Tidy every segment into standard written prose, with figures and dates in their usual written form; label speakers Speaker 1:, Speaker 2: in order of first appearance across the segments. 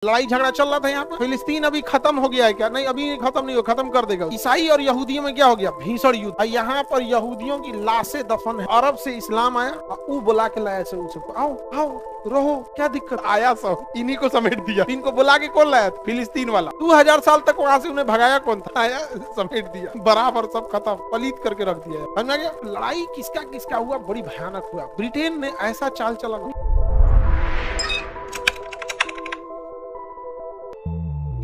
Speaker 1: लड़ाई झगड़ा चल रहा था यहाँ पे। फिलिस्तीन अभी खत्म हो गया है क्या? नहीं, अभी खत्म नहीं हो, खत्म कर देगा। ईसाई और यहूदियों में क्या हो गया? भीषण युद्ध। यहाँ पर यहूदियों की लाशें दफन है। अरब से इस्लाम आया, वो बुला के लाया से उन सबको, आओ आओ रहो, क्या दिक्कत? आया सब, इन्हीं को समेट दिया। इनको बुला के कौन लाया? फिलिस्तीन वाला। 2000 साल तक वहां से उन्हें भगाया कौन था? आया, समेट दिया, बराबर सब खत्म, पलीत करके रख दिया। समझा गया? लड़ाई किसका किसका हुआ, बड़ी भयानक हुआ। ब्रिटेन ने ऐसा चाल चला,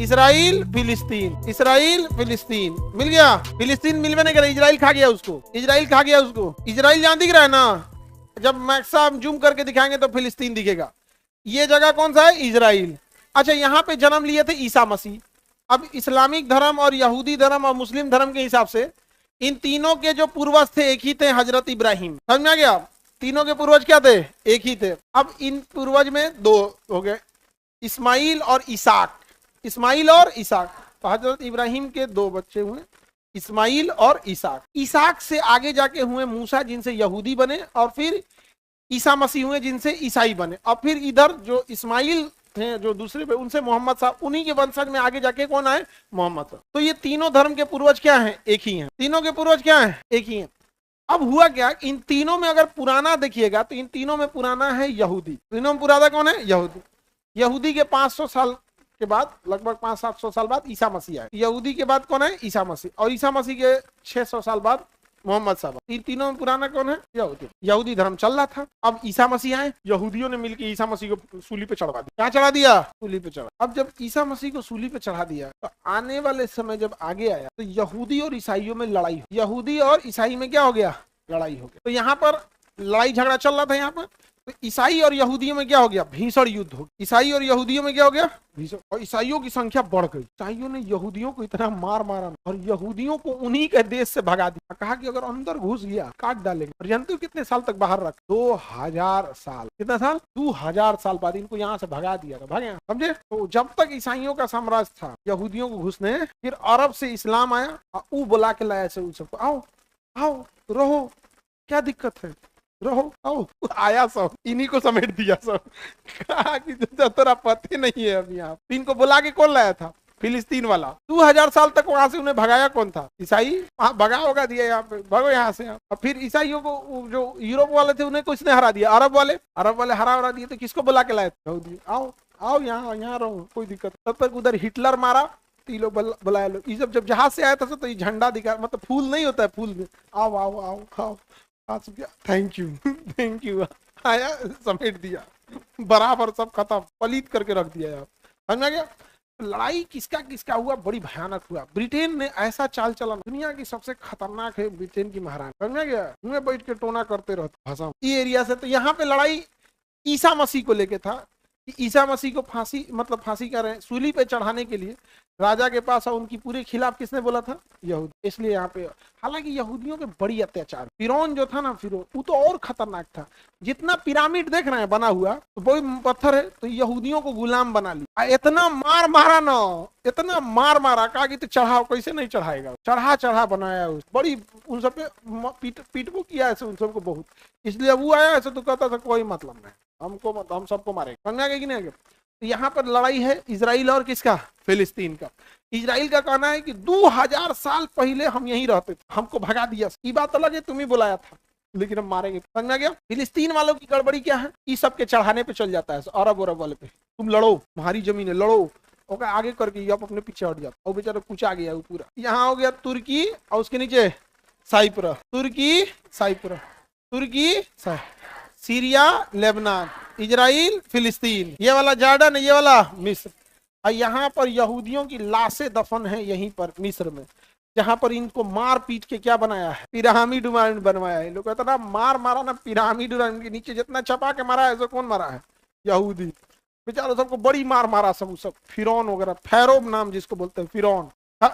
Speaker 1: इजराइल फिलिस्तीन, इजराइल फिलिस्तीन मिल गया। फिलिस्तीन मिलवे नहीं करे, इजराइल खा गया उसको, इजराइल खा गया उसको। इजराइल जहां दिख रहा है ना, जब मैक्सा जूम करके दिखाएंगे तो फिलिस्तीन दिखेगा। ये जगह कौन सा है? इजराइल। अच्छा, यहाँ पे जन्म लिए थे ईसा मसीह। अब इस्लामिक धर्म और यहूदी धर्म और मुस्लिम धर्म के हिसाब से इन तीनों के जो पूर्वज थे एक ही थे, हजरत इब्राहिम। समझ में आ गया? तीनों के पूर्वज क्या थे? एक ही थे। अब इन पूर्वज में दो हो गए, इस्माइल और इसाक। इस्माइल और इसाक, तो हजरत इब्राहिम के दो बच्चे हुए, इस्माइल और इसाक। इसाक से आगे जाके हुए मूसा, जिनसे यहूदी बने, और फिर ईसा मसीह हुए, जिनसे ईसाई बने। और फिर इधर जो इस्माइल थे, जो दूसरे पे, उनसे मोहम्मद साहब, उन्हीं के वंशज में आगे जाके कौन आए? मोहम्मद साहब। तो ये तीनों धर्म के पूर्वज क्या हैं? एक ही हैं। तीनों के पूर्वज क्या हैं? एक ही हैं। अब हुआ क्या, इन तीनों में अगर पुराना देखिएगा तो इन तीनों में पुराना है यहूदी। तीनों में पुराना कौन है? यहूदी। यहूदी के 500 साल के बाद, लगभग 500-700 साल बाद ईसा मसीह आए। यहूदी के बाद कौन है? ईसा मसीह। और ईसा मसीह के 600 साल बाद मोहम्मद साहब। इन तीनों में पुराना कौन है? यहूदी। यहूदी धर्म चल रहा था। अब ईसा मसीह आए, यहूदियों ने मिलकर ईसा मसीह को सूली पे चढ़ा दिया। क्या चढ़ा दिया? सूली पे चढ़ा। अब जब ईसा मसीह को सूली पे चढ़ा दिया, तो आने वाले समय जब आगे आया तो यहूदी और ईसाइयों में लड़ाई, यहूदी और ईसाई में क्या हो गया? लड़ाई हो गया। तो यहाँ पर लड़ाई झगड़ा चल रहा था यहाँ पर। तो ईसाई और यहूदियों में क्या हो गया? भीषण युद्ध हो गया। ईसाई और यहूदियों में क्या हो गया? भीषण। और ईसाइयों की संख्या बढ़ गई। ईसाइयों ने यहूदियों को इतना मार मारा और यहूदियों को उन्हीं के देश से भगा दिया। कहा कि अगर अंदर घुस गया काट डालेंगे। और जानते हो कितने साल तक बाहर रख? 2000 साल। कितना साल? 2000 साल बाद इनको यहाँ से भगा दिया। भागे, समझे? तो जब तक ईसाइयों का साम्राज्य था, यहूदियों को घुसने, फिर अरब से इस्लाम आया, वो बुला के लाया से उन सबको, आओ आओ रहो, क्या दिक्कत है? रहो, आओ। आया सब, इन्हीं को समेट दिया सब। कहा कि तेरा पते नहीं है अभी यहाँ। इनको बुला के कौन लाया था? फिलिस्तीन वाला। 2000 साल तक वहां से उन्हें भगाया कौन था? ईसाई। भगा होगा दिया, यहाँ पे भगो यहाँ से। और फिर ईसाइयों को, जो यूरोप वाले थे, उन्हें किसने हरा दिया? अरब वाले हरा दिए। तो किसको बुला के लाए थे? आओ आओ यहाँ रहो, कोई दिक्कत। तब तक उधर हिटलर मारा, तो ये लोग बुलाया लो। ये जब जहाज से आया था तो ये झंडा दिखा, मतलब फूल नहीं होता है, फूल में आओ आओ आओ आओ, थैंक यू थैंक यू। आया, समेट दिया, बराबर सब खत्म, पलीत करके रख दिया यार। समझ में गया? लड़ाई किसका किसका हुआ, बड़ी भयानक हुआ। ब्रिटेन ने ऐसा चाल चला, दुनिया की सबसे खतरनाक है ब्रिटेन की महारानी। समझ में गया? उन्हें बैठ के टोना करते रहते भाषा ये एरिया से। तो यहाँ पे लड़ाई ईसा मसीह को लेके था कि ईसा मसीह को फांसी, मतलब फांसी कर रहे हैं, सूली पे चढ़ाने के लिए राजा के पास, और उनकी पूरे खिलाफ किसने बोला था? यहूदी। इसलिए यहाँ पे, हालांकि यहूदियों पे बड़ी अत्याचार। फिरौन जो था ना, फिरौन, वो तो और खतरनाक था। जितना पिरामिड देख रहे हैं बना हुआ, तो वही पत्थर है, तो यहूदियों को गुलाम बना लिया। इतना मार मारा ना, इतना मार मारा, कहा कि तो चढ़ाओ, कैसे नहीं चढ़ाएगा? चढ़ा बनाया उस बड़ी, उन सब पे पीट को किया ऐसे उन सबको बहुत। इसलिए वो आया ऐसे तो कहता था कोई मतलब नहीं, हमको मत, हम सबको मारेंगे। समझ गए कि नहीं? तो यहाँ पर लड़ाई है इजराइल और किसका? फिलिस्तीन का। इजराइल का कहना है कि 2000 साल पहले हम यहीं रहते थे, हमको भगा दिया। ये बात अलग है, तुम ही बुलाया था, लेकिन हम मारेंगे। समझ में गया? फिलिस्तीन वालों की गड़बड़ी क्या है? ये सब के चढ़ाने पे चल जाता है, अरब वाले पे। तुम लड़ो, तुम्हारी जमीन है, लड़ो। ओके, आगे करके आप अपने पीछे हट जाता। और बेचारा कुछ आ गया वो पूरा। यहाँ हो गया तुर्की, और उसके नीचे साइप्रस, तुर्की साइप्रस, तुर्की सीरिया, लेबनान, इजराइल, फिलिस्तीन, ये वाला जॉर्डन, ये वाला मिस्र। और यहाँ पर यहूदियों की लाशें दफन है यहीं पर मिस्र में, जहाँ पर इनको मार पीट के क्या बनाया है? पिरामिड बनवाया है। लोग इतना मार मारा ना, पिरामिड के नीचे जितना छपा के मारा है, ऐसा कौन मारा है? यहूदी। बेचारों सबको बड़ी मार मारा सब फिरौन वगैरह, फैरोब नाम जिसको बोलते हैं, फिरौन।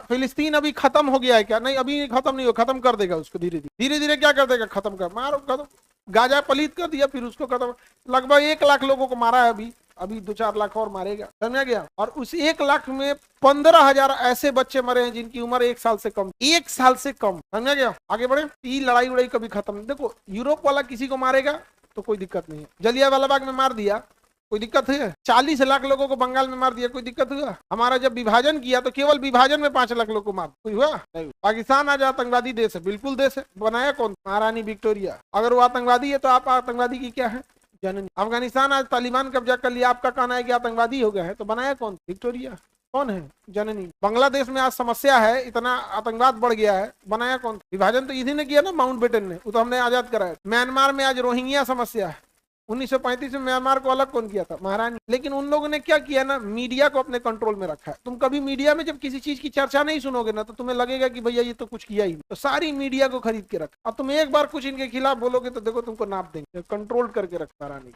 Speaker 1: फिलिस्तीन अभी खत्म हो गया है क्या? नहीं, अभी खत्म नहीं हो, खत्म कर देगा उसको धीरे धीरे क्या कर देगा? खत्म कर, मारो, खत्म। गाजा पलीत कर दिया, फिर उसको खत्म। लगभग 1 लाख लोगों को मारा है अभी 2-4 लाख और मारेगा। समझ गया? और उस 1 लाख में 15,000 ऐसे बच्चे मरे हैं जिनकी उम्र 1 साल से कम। 1 साल से कम। समझ गया? आगे बढ़े। ये लड़ाई उड़ाई कभी खत्म नहीं। देखो, यूरोप वाला किसी को मारेगा तो कोई दिक्कत नहीं है। जलियांवाला बाग में मार दिया कोई दिक्कत है? 40 लाख लोगों को बंगाल में मार दिया, कोई दिक्कत हुआ? हमारा जब विभाजन किया तो केवल विभाजन में 5 लाख लोग को मार, कोई हुआ? नहीं। पाकिस्तान आज आतंकवादी देश है, बिल्कुल देश है। बनाया कौन? महारानी विक्टोरिया। अगर वो आतंकवादी है तो आप आतंकवादी की क्या है? जननी। अफगानिस्तान आज तालिबान कब्जा कर लिया, आपका कहना है कि आतंकवादी हो गया है, तो बनाया कौन? विक्टोरिया। कौन है? जननी। बांग्लादेश में आज समस्या है, इतना आतंकवाद बढ़ गया है, बनाया कौन? विभाजन तो इसी ने किया ना, माउंटबेटन ने, वो तो हमने आजाद कराया। म्यांमार में आज रोहिंग्या समस्या है, 1935 में म्यांमार को अलग कौन किया था? महारानी। लेकिन उन लोगों ने क्या किया ना, मीडिया को अपने कंट्रोल में रखा है। तुम कभी मीडिया में जब किसी चीज की चर्चा नहीं सुनोगे ना, तो तुम्हें लगेगा कि भैया ये तो कुछ किया ही नहीं, तो सारी मीडिया को खरीद के रखा। अब तुम एक बार कुछ इनके खिलाफ बोलोगे तो देखो तुमको नाप देंगे, कंट्रोल करके रखा महारानी।